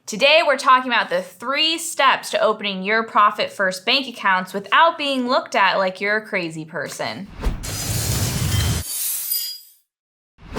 Today, we're talking about the 3 steps to opening your Profit First bank accounts without being looked at like you're a crazy person.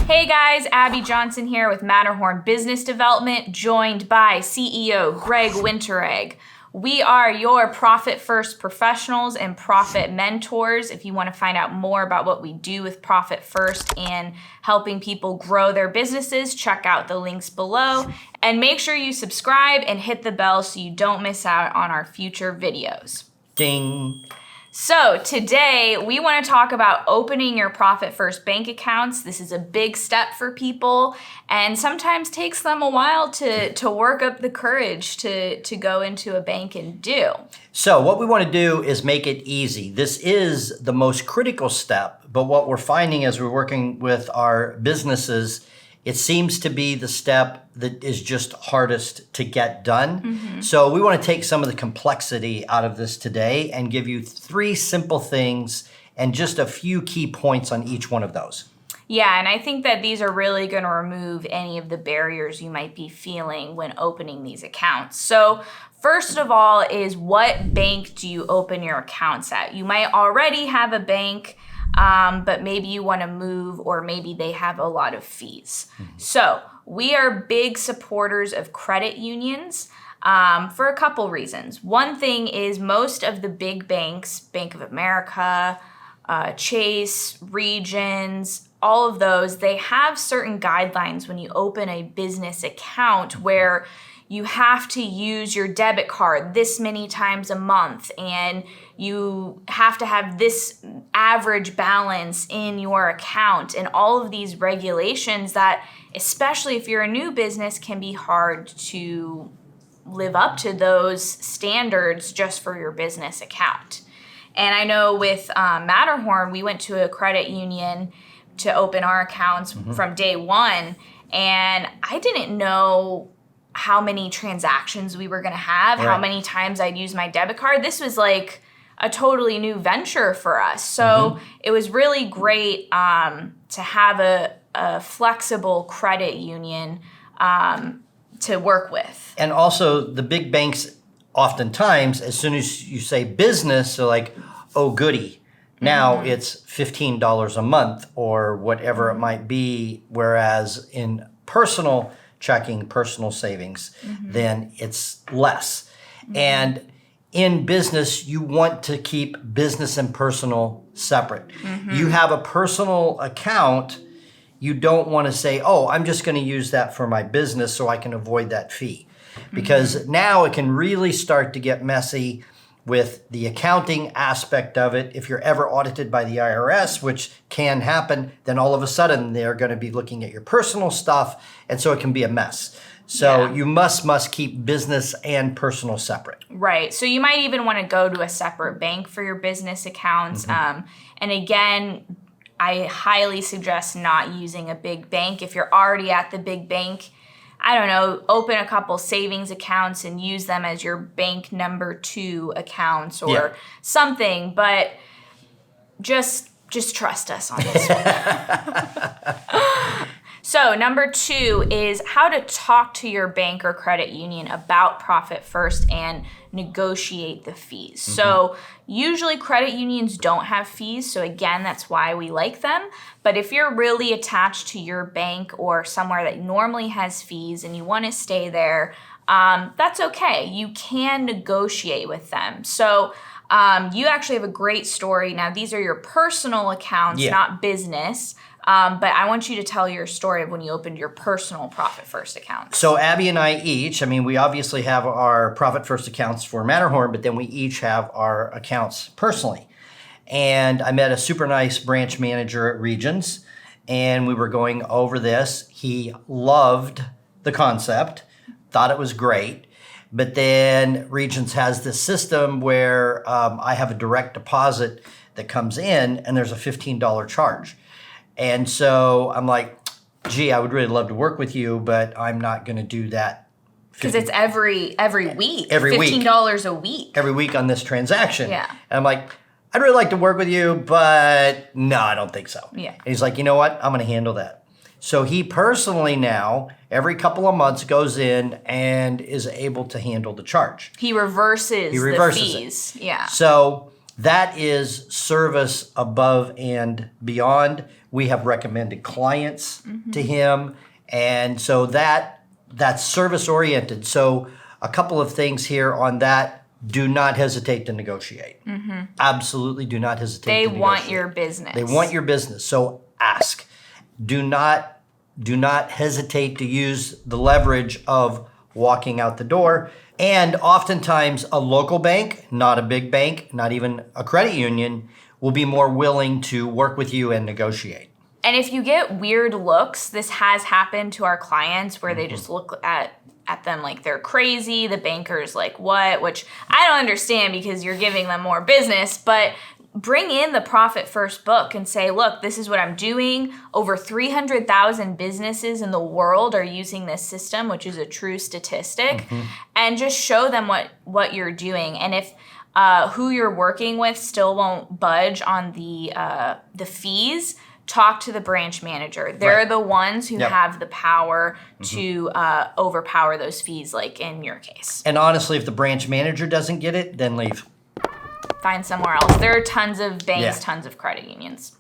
Hey guys, Abby Johnson here with Matterhorn Business Development, joined by CEO Greg Winteregg. We are your Profit First professionals and profit mentors. If you want to find out more about what we do with Profit First and helping people grow their businesses, check out the links below. And make sure you subscribe and hit the bell so you don't miss out on our future videos. Ding. So today we want to talk about opening your Profit First bank accounts. This is a big step for people and sometimes takes them a while to work up the courage to go into a bank and do. So what we want to do is make it easy. This is the most critical step, but what we're finding as we're working with our businesses, it seems to be the step that is just hardest to get done. Mm-hmm. So we want to take some of the complexity out of this today and give you 3 simple things and just a few key points on each one of those. Yeah, and I think that these are really going to remove any of the barriers you might be feeling when opening these accounts. So first of all is, what bank do you open your accounts at? You might already have a bank, but maybe you want to move, or maybe they have a lot of fees. Mm-hmm. So we are big supporters of credit unions for a couple reasons. One thing is, most of the big banks, Bank of America, Chase, Regions, all of those, they have certain guidelines when you open a business account where you have to use your debit card this many times a month, and you have to have this average balance in your account, and all of these regulations that, especially if you're a new business, can be hard to live up to those standards just for your business account. And I know with Matterhorn, we went to a credit union to open our accounts from day one, and I didn't know how many transactions we were going to have, how many times I'd use my debit card. This was like a totally new venture for us. So it was really great to have a flexible credit union to work with. And also the big banks, oftentimes, as soon as you say business, they're like, oh, goody. Now it's $15 a month or whatever it might be. Whereas in personal checking, personal savings, then it's less. And in business, you want to keep business and personal separate. You have a personal account, you don't want to say, oh, I'm just going to use that for my business so I can avoid that fee. Because now it can really start to get messy with the accounting aspect of it. If you're ever audited by the IRS, which can happen, then all of a sudden they're going to be looking at your personal stuff, and so it can be a mess. So you must keep business and personal separate. Right. So you might even want to go to a separate bank for your business accounts. And again, I highly suggest not using a big bank. If you're already at the big bank, I don't know, open a couple savings accounts and use them as your bank number 2 accounts or something, but just trust us on this one. So number 2 is how to talk to your bank or credit union about Profit First and negotiate the fees. So usually credit unions don't have fees. So again, that's why we like them. But if you're really attached to your bank or somewhere that normally has fees and you want to stay there, that's okay. You can negotiate with them. So you actually have a great story. Now, these are your personal accounts, not business. But I want you to tell your story of when you opened your personal Profit First account. So Abby and I each, we obviously have our Profit First accounts for Matterhorn, but then we each have our accounts personally. And I met a super nice branch manager at Regions, and we were going over this. He loved the concept, thought it was great. But then Regions has this system where I have a direct deposit that comes in, and there's a $15 charge. And so I'm like, gee, I would really love to work with you, but I'm not going to do that. Because it's every week. Every week. $15 a week. Every week on this transaction. Yeah. And I'm like, I'd really like to work with you, but no, I don't think so. Yeah. And he's like, you know what? I'm going to handle that. So he personally now, every couple of months goes in and is able to handle the charge. He reverses the fees. Yeah. So that is service above and beyond. We have recommended clients to him, and so that's service oriented. So a couple of things here on that. Do not hesitate to negotiate. Absolutely do not hesitate to negotiate. They want your business. They want your business. So ask. Do not hesitate to use the leverage of walking out the door. And oftentimes a local bank, not a big bank, not even a credit union, will be more willing to work with you and negotiate. And if you get weird looks, this has happened to our clients where they just look at them like they're crazy. The banker's like, what? Which I don't understand because you're giving them more business, but bring in the Profit First book and say, look, this is what I'm doing. Over 300,000 businesses in the world are using this system, which is a true statistic, and just show them what you're doing. And if who you're working with still won't budge on the fees, talk to the branch manager. They're the ones who have the power to overpower those fees, like in your case. And honestly, if the branch manager doesn't get it, then leave. Find somewhere else. There are tons of banks, tons of credit unions.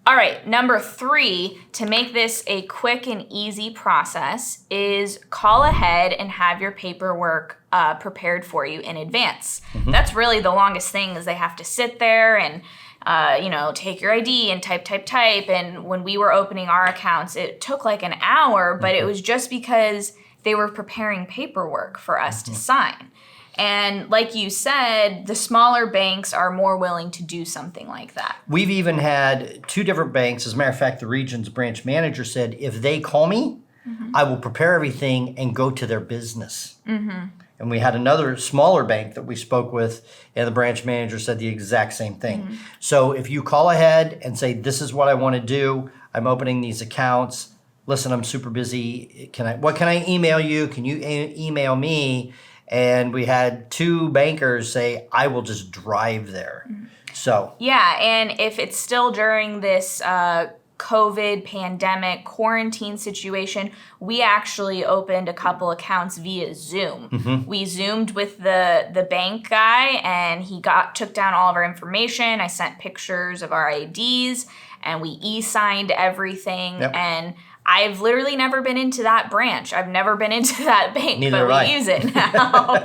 All right, number 3, to make this a quick and easy process is call ahead and have your paperwork prepared for you in advance. That's really the longest thing is they have to sit there and take your ID and type. And when we were opening our accounts, it took like an hour, but it was just because they were preparing paperwork for us to sign. And like you said, the smaller banks are more willing to do something like that. We've even had 2 different banks. As a matter of fact, the region's branch manager said, if they call me, I will prepare everything and go to their business. And we had another smaller bank that we spoke with, and the branch manager said the exact same thing. So if you call ahead and say, this is what I want to do, I'm opening these accounts. Listen, I'm super busy. What can I email you? Can you email me? And we had 2 bankers say, I will just drive there. So. Yeah, and if it's still during this COVID pandemic quarantine situation, we actually opened a couple accounts via Zoom. We Zoomed with the bank guy, and he took down all of our information. I sent pictures of our IDs, and we e-signed everything. And I've literally never been into that branch. I've never been into that bank, Neither but we use it now.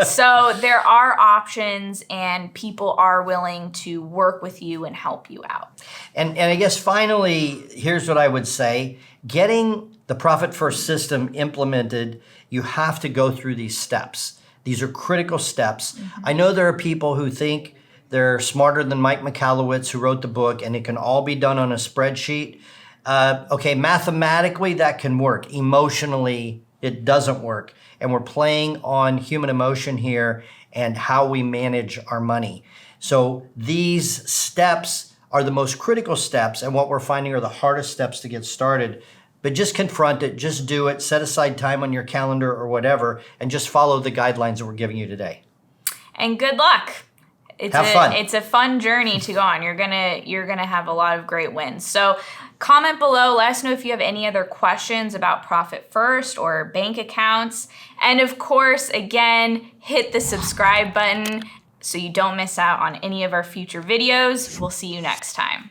So there are options, and people are willing to work with you and help you out. And I guess finally, here's what I would say. Getting the Profit First system implemented, you have to go through these steps. These are critical steps. I know there are people who think they're smarter than Mike Michalowicz, who wrote the book, and it can all be done on a spreadsheet. Okay, mathematically that can work. Emotionally, it doesn't work. And we're playing on human emotion here and how we manage our money. So these steps are the most critical steps, and what we're finding are the hardest steps to get started. But just confront it, just do it, set aside time on your calendar or whatever, and just follow the guidelines that we're giving you today. And good luck. Have fun. It's a fun journey to go on. You're gonna have a lot of great wins. So comment below. Let us know if you have any other questions about Profit First or bank accounts. And of course, again, hit the subscribe button so you don't miss out on any of our future videos. We'll see you next time.